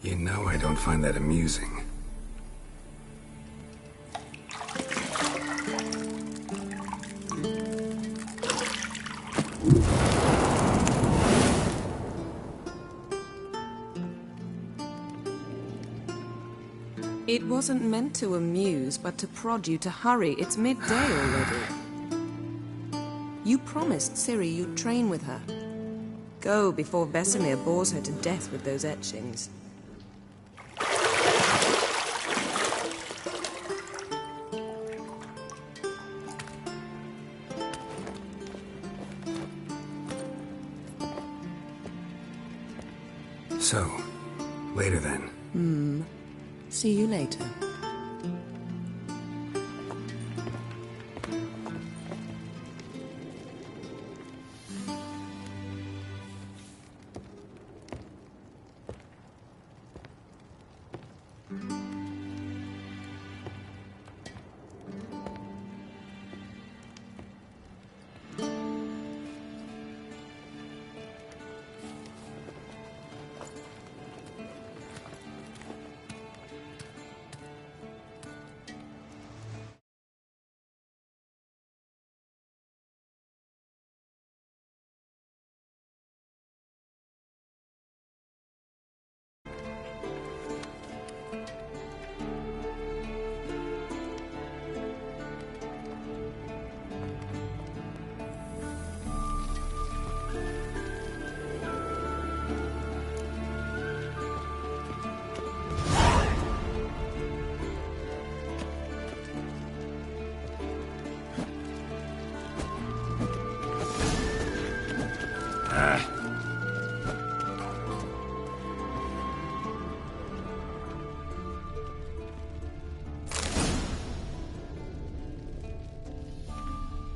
You know I don't find that amusing. It wasn't meant to amuse, but to prod you to hurry. It's midday already. You promised Ciri you'd train with her. Go before Vesemir bores her to death with those etchings. So, later then. See you later.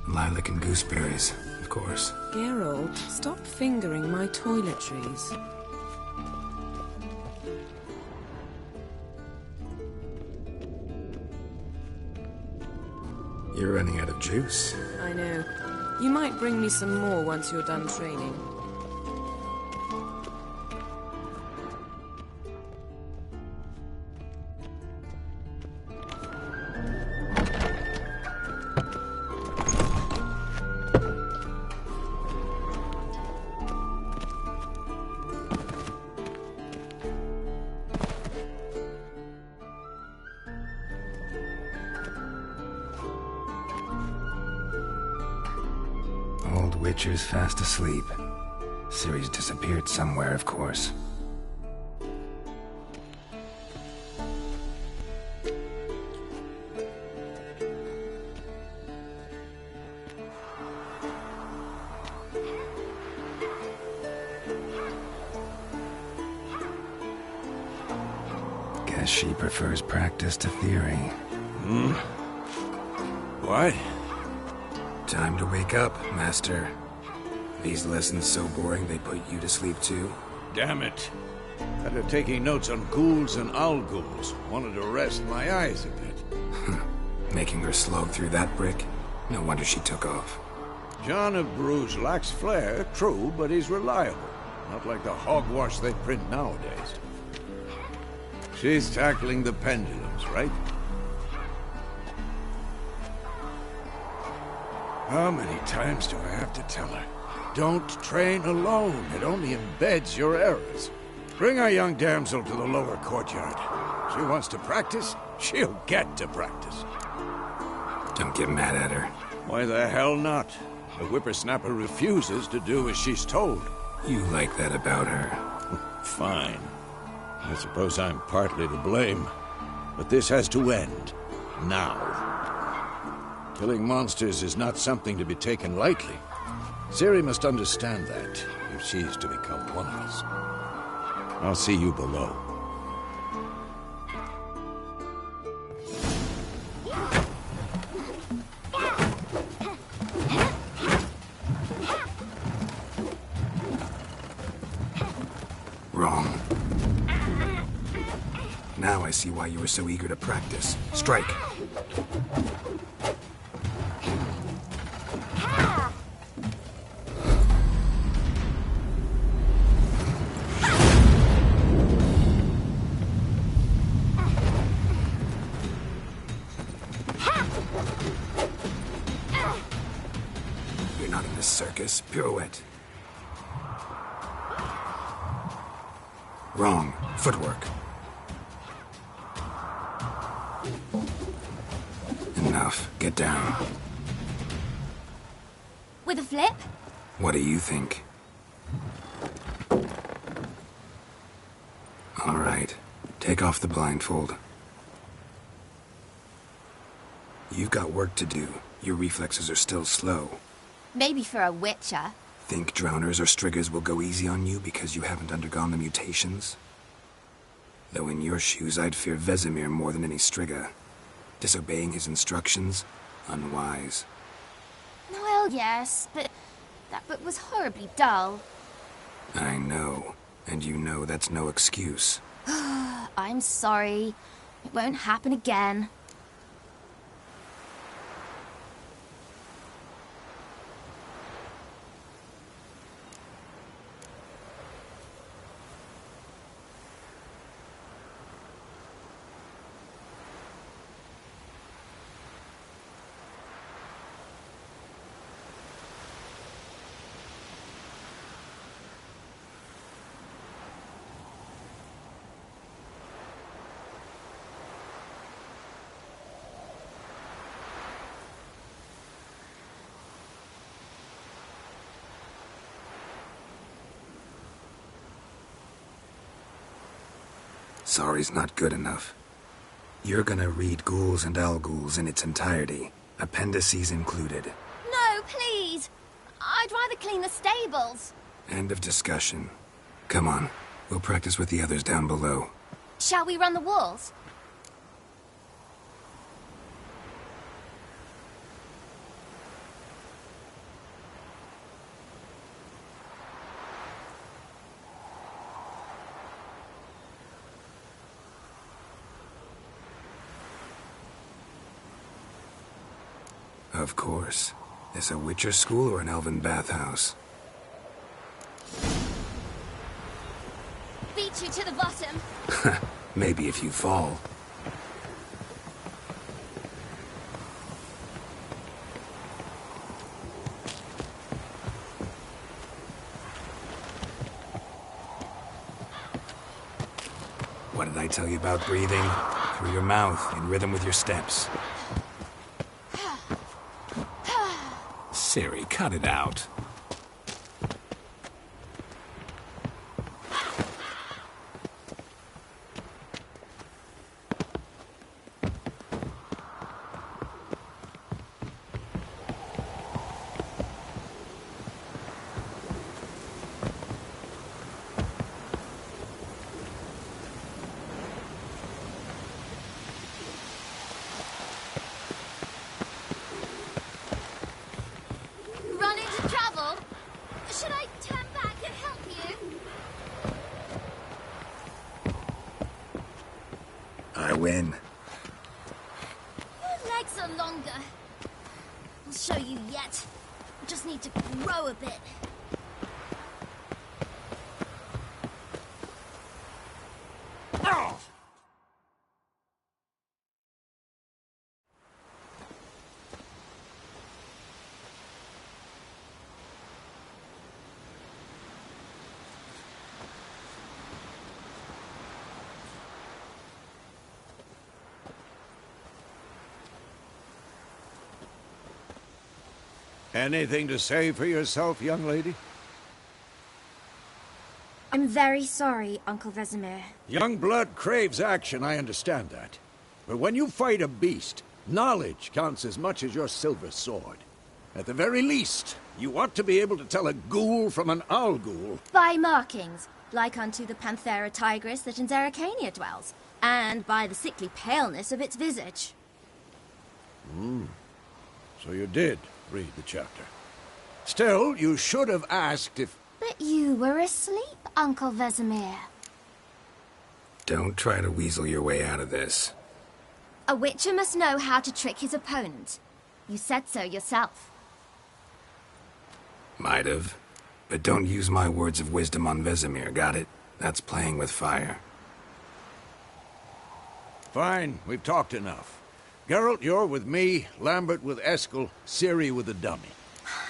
Lilac and gooseberries, of course. Geralt, stop fingering my toiletries. You're running out of juice. I know. You might bring me some more once you're done training. Old Witcher's fast asleep. Ciri's disappeared somewhere, of course. Guess she prefers practice to theory. What? Time to wake up, Master. These lessons so boring they put you to sleep too? Damn it. After taking notes on ghouls and owl-ghouls, wanted to rest my eyes a bit. Making her slog through that brick? No wonder she took off. John of Bruges lacks flair, true, but he's reliable. Not like the hogwash they print nowadays. She's tackling the pendulums, right? How many times do I have to tell her? Don't train alone. It only embeds your errors. Bring our young damsel to the lower courtyard. She wants to practice, she'll get to practice. Don't get mad at her. Why the hell not? The whippersnapper refuses to do as she's told. You like that about her. Fine. I suppose I'm partly to blame. But this has to end. Now. Killing monsters is not something to be taken lightly. Ciri must understand that, if she is to become one of us. I'll see you below. Wrong. Now I see why you were so eager to practice. Strike. Focus. Pirouette. Wrong. Footwork. Enough. Get down. With a flip? What do you think? All right. Take off the blindfold. You've got work to do. Your reflexes are still slow. Maybe for a witcher. Think drowners or striggers will go easy on you because you haven't undergone the mutations? Though in your shoes, I'd fear Vesemir more than any strigger. Disobeying his instructions? Unwise. Well, yes, but that book was horribly dull. I know. And you know that's no excuse. I'm sorry. It won't happen again. Sorry's not good enough. You're gonna read Ghouls and Al-Ghouls in its entirety, appendices included. No, please! I'd rather clean the stables. End of discussion. Come on, we'll practice with the others down below. Shall we run the walls? Of course. This a Witcher school or an elven bathhouse? Beat you to the bottom. Maybe if you fall. What did I tell you about breathing? Through your mouth, in rhythm with your steps. Siri, cut it out. I win. Your legs are longer. I'll show you yet. I just need to grow a bit. Anything to say for yourself, young lady? I'm very sorry, Uncle Vesemir. Young blood craves action, I understand that. But when you fight a beast, knowledge counts as much as your silver sword. At the very least, you ought to be able to tell a ghoul from an owl-ghoul. By markings, like unto the Panthera tigris that in Zerrikania dwells, and by the sickly paleness of its visage. So you did read the chapter. Still, you should have asked if... But you were asleep, Uncle Vesemir. Don't try to weasel your way out of this. A witcher must know how to trick his opponent. You said so yourself. Might have. But don't use my words of wisdom on Vesemir, got it? That's playing with fire. Fine, we've talked enough. Geralt, you're with me, Lambert with Eskel, Ciri with the dummy.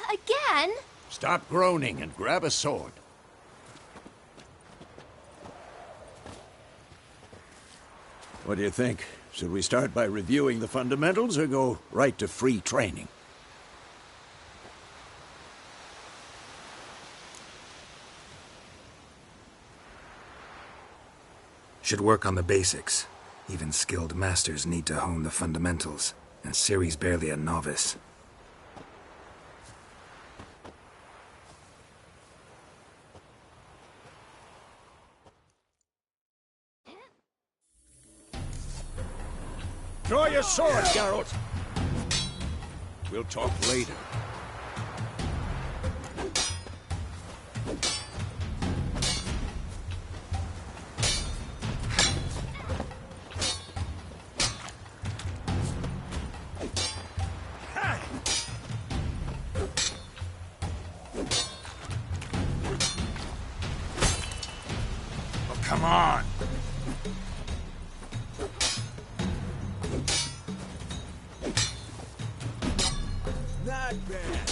Again? Stop groaning and grab a sword. What do you think? Should we start by reviewing the fundamentals or go right to free training? Should work on the basics. Even skilled masters need to hone the fundamentals, and Ciri's barely a novice. Draw your sword, Geralt! We'll talk later. Oh, come on! Not bad.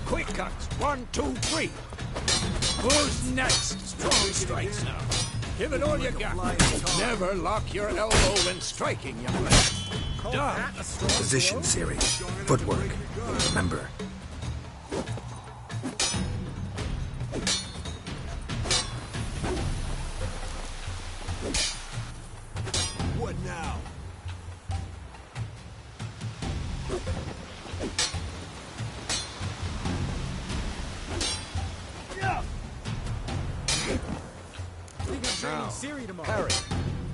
Quick cuts. 1, 2, 3. Who's next? Strong strikes now. Give it all you got. Never lock your elbow when striking, young man. Done. Position, Ciri. Footwork. Remember. What now? Now, Ciri tomorrow. parry.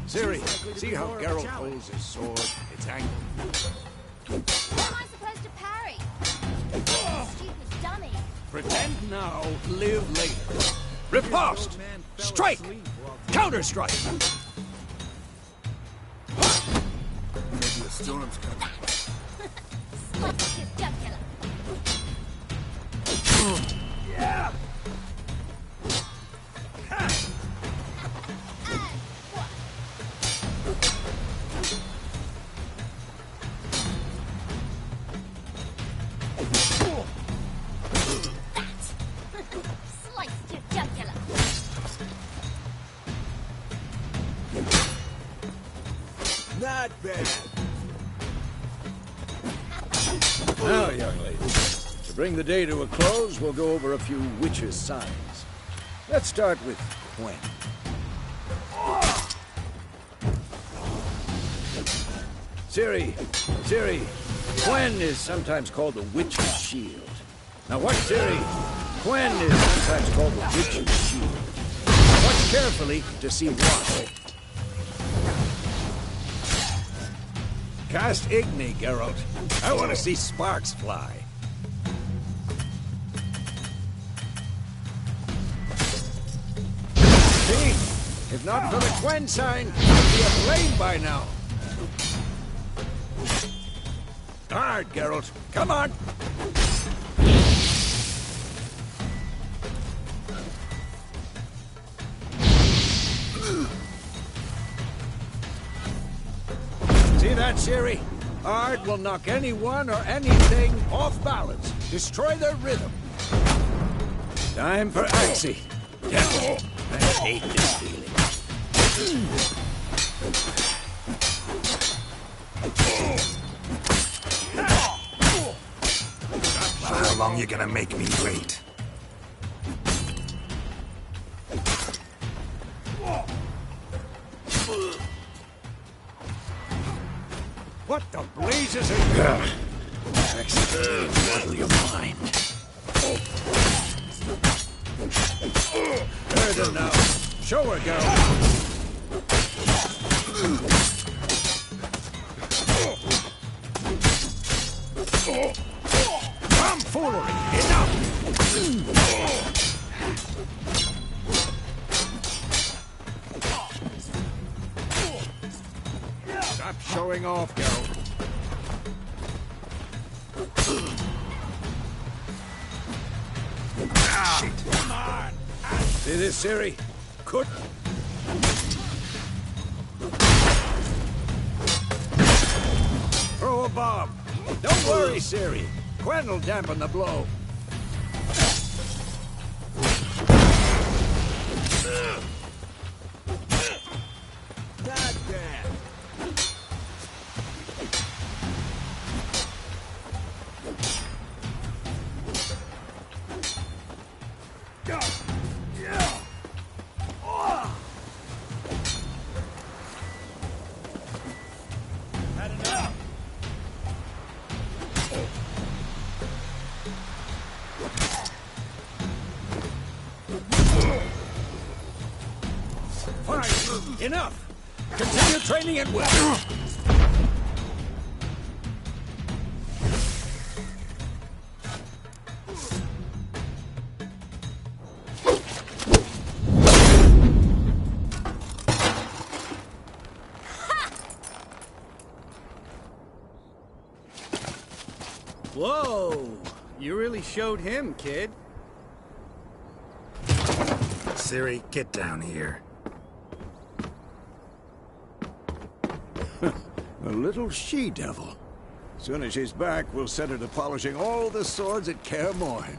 Ciri, see how Geralt holds his sword? It's angled. How am I supposed to parry? Stupid dummy. Pretend now, live later. Riposte! Strike! Counter-strike! Maybe a storm's coming. Slice his jugular. Yeah! Slice your jugular. Not bad. Now, young ladies, to bring the day to a close, we'll go over a few witches' signs. Let's start with Gwen. Ciri, Gwen is sometimes called the Witch's Shield. Now watch, Ciri. Gwen is sometimes called the Witch's Shield. Watch carefully to see why. Cast Igni, Geralt. I want to see sparks fly. See? If not for the Gwen sign, I'd be aflame by now. Hard, Geralt. Come on. See that, Ciri? Ard will knock anyone or anything off balance. Destroy their rhythm. Time for Axie. Devil, I hate this feeling. How long you gonna make me wait? What the blazes are you? Axie, muddle your mind. Burden now. Show her, girl. Tomfoolery! Enough! Stop showing off, girl. Come on! See this, Siri? Could... Throw a bomb. Don't worry, Siri. Quen will dampen the blow. Fine. Enough. Continue training at will. Whoa! You really showed him, kid. Siri, get down here. A little she-devil. Soon as she's back, we'll set her to polishing all the swords at Kaer Morhen.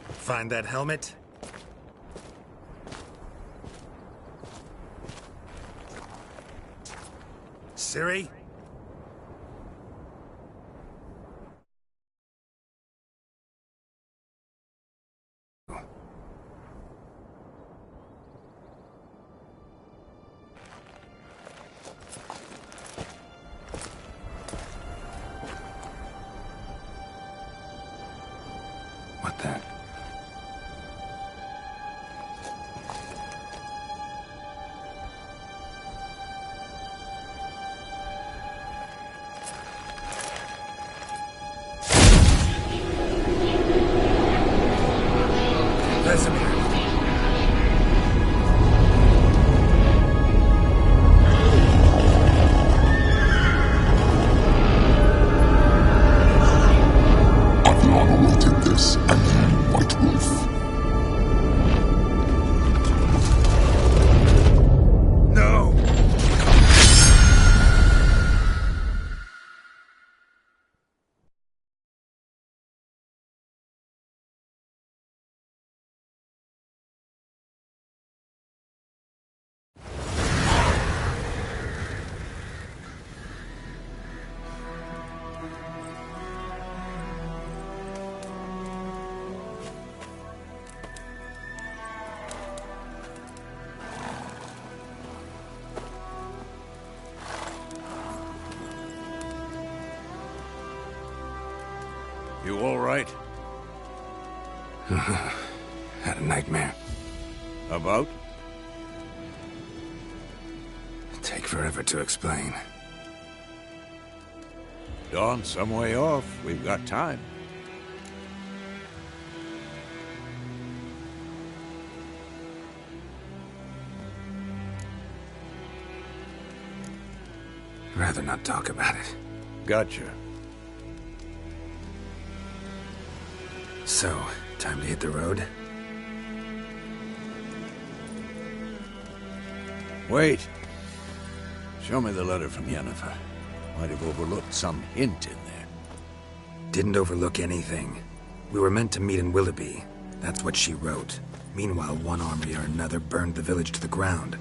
Find that helmet? Siri? What then? Vesemir. Aviana will take this, and you, White Wolf. No! You all right? Had a nightmare. About? Take forever to explain. Dawn's some way off. We've got time. Rather not talk about it. Gotcha. So, time to hit the road? Wait. Show me the letter from Yennefer. Might have overlooked some hint in there. Didn't overlook anything. We were meant to meet in Willoughby. That's what she wrote. Meanwhile, one army or another burned the village to the ground.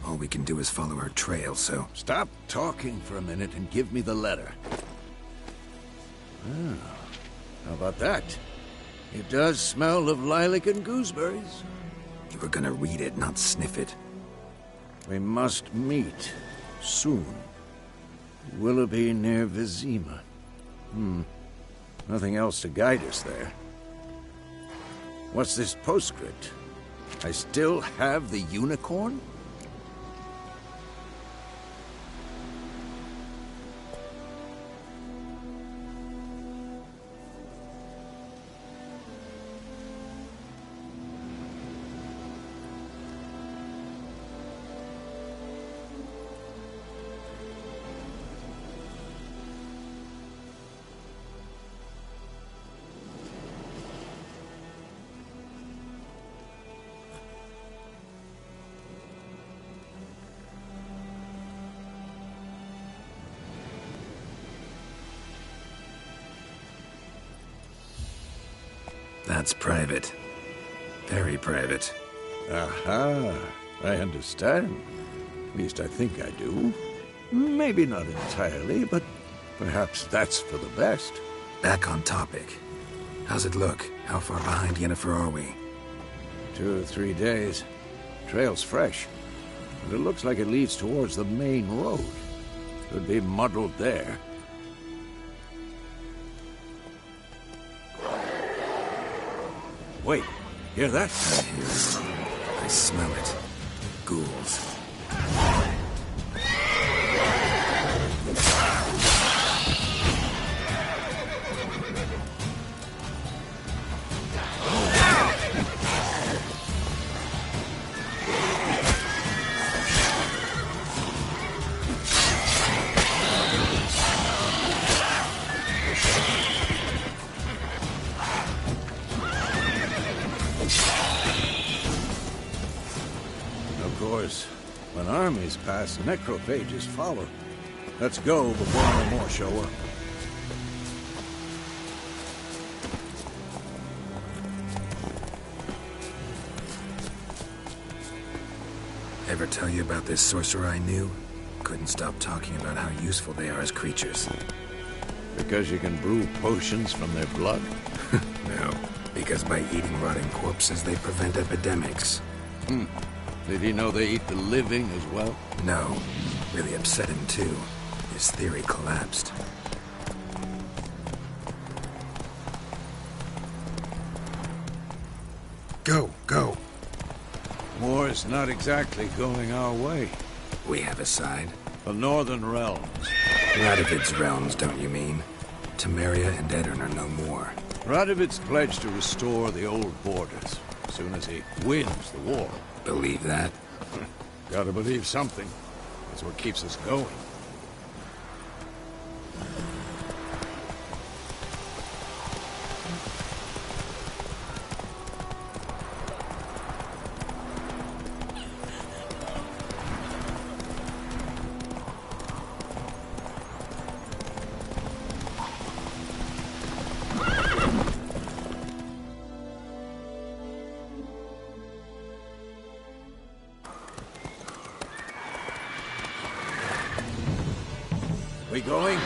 All we can do is follow her trail, so... Stop talking for a minute and give me the letter. Ah, how about that? It does smell of lilac and gooseberries. You were gonna read it, not sniff it. We must meet. Soon. Willoughby near Vizima. Nothing else to guide us there. What's this postscript? I still have the unicorn? That's private. Very private. Aha, I understand. At least I think I do. Maybe not entirely, but perhaps that's for the best. Back on topic. How's it look? How far behind Yennefer are we? 2 or 3 days. Trail's fresh. And it looks like it leads towards the main road. Could be muddled there. Wait, hear that? I hear it. I smell it. Ghouls. When armies pass, necrophages follow. Let's go before any more show up. Ever tell you about this sorcerer I knew? Couldn't stop talking about how useful they are as creatures. Because you can brew potions from their blood? No, because by eating rotting corpses, they prevent epidemics. Did he know they eat the living as well? No. Really upset him, too. His theory collapsed. Go, go. War's not exactly going our way. We have a side. The Northern Realms. Radovid's realms, don't you mean? Temeria and Edirn are no more. Radovid's pledged to restore the old borders as soon as he wins the war. Believe that? Gotta believe something. That's what keeps us going. We going?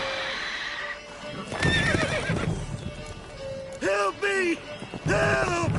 Help me! Help!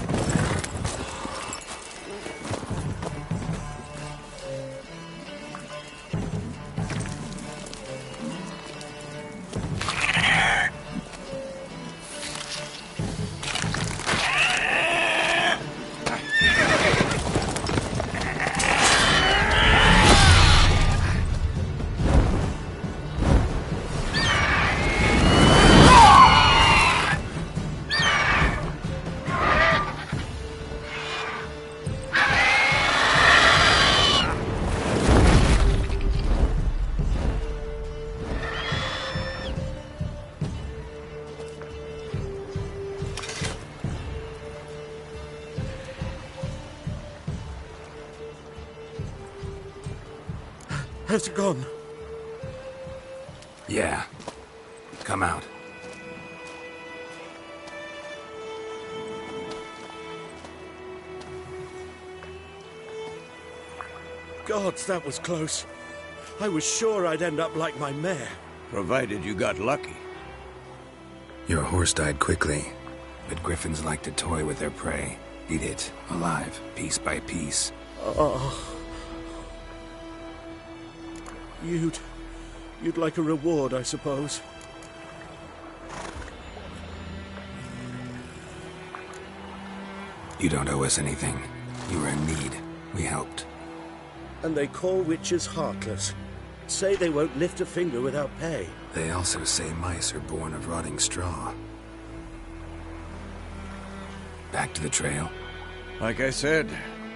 Has it gone? Yeah. Come out. Gods, that was close. I was sure I'd end up like my mare. Provided you got lucky. Your horse died quickly, but griffins like to toy with their prey. Eat it, alive, piece by piece. Oh. You'd like a reward, I suppose. You don't owe us anything. You were in need. We helped. And they call witches heartless. Say they won't lift a finger without pay. They also say mice are born of rotting straw. Back to the trail? Like I said,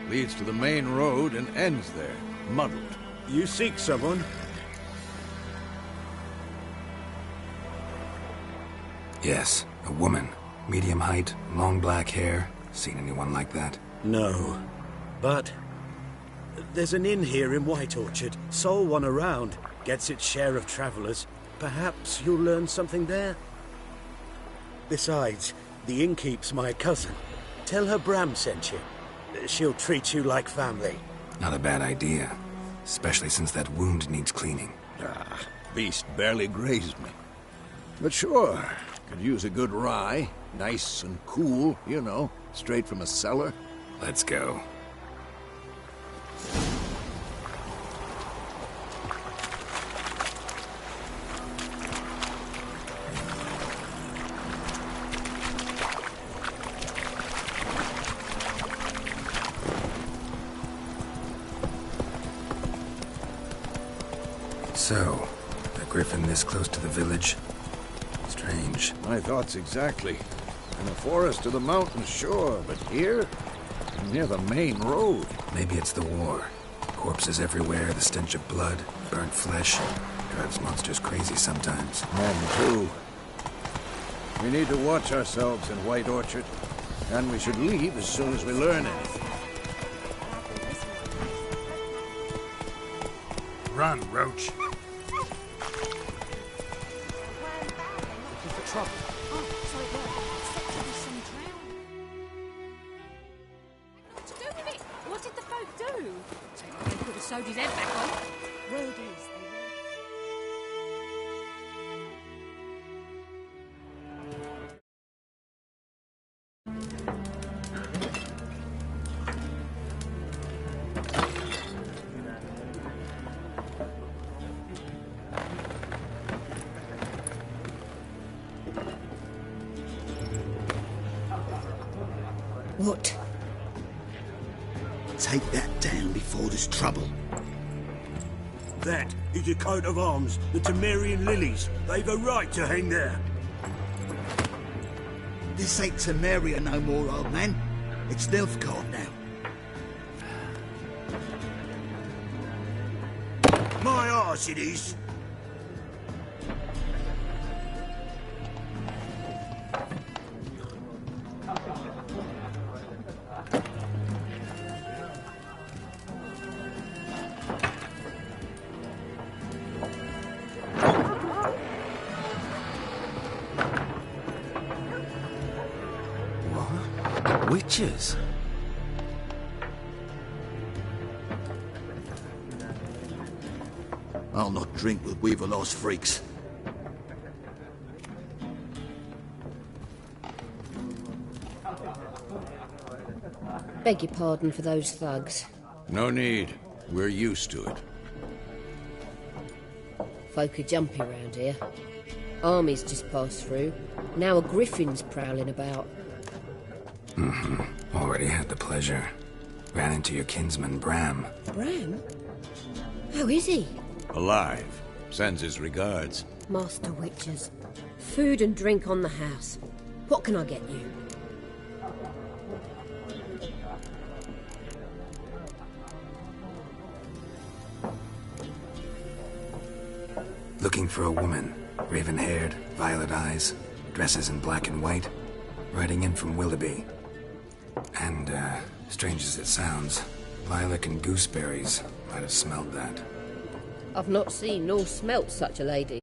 leads to the main road and ends there, muddled. You seek someone? Yes, a woman. Medium height, long black hair. Seen anyone like that? No. But there's an inn here in White Orchard. Sole one around. Gets its share of travelers. Perhaps you'll learn something there? Besides, the innkeep's my cousin. Tell her Bram sent you. She'll treat you like family. Not a bad idea. Especially since that wound needs cleaning. Ah, beast barely grazed me. But sure, could use a good rye. Nice and cool, you know, straight from a cellar. Let's go. So, a griffin this close to the village? Strange. My thoughts exactly. In the forest or the mountains, sure, but here? Near the main road. Maybe it's the war. Corpses everywhere, the stench of blood, burnt flesh. Drives monsters crazy sometimes. Men, too. We need to watch ourselves in White Orchard, and we should leave as soon as we learn anything. Run, Roach. What did the folk do? They could have sewed his head back on. Roadies, What? Take that down before there's trouble. That is a coat of arms, the Temerian lilies. They've a right to hang there. This ain't Temeria no more, old man. It's Nilfgaard now. My arse it is. Witches? I'll not drink with Weaverlost freaks. Beg your pardon for those thugs. No need. We're used to it. Folk are jumpy round here. Armies just passed through. Now a griffin's prowling about. Already had the pleasure. Ran into your kinsman, Bram. Bram? How is he? Alive. Sends his regards. Master Witches. Food and drink on the house. What can I get you? Looking for a woman. Raven-haired, violet eyes, dresses in black and white. Riding in from Willoughby. And, strange as it sounds, lilac and gooseberries might have smelled that. I've not seen nor smelt such a lady.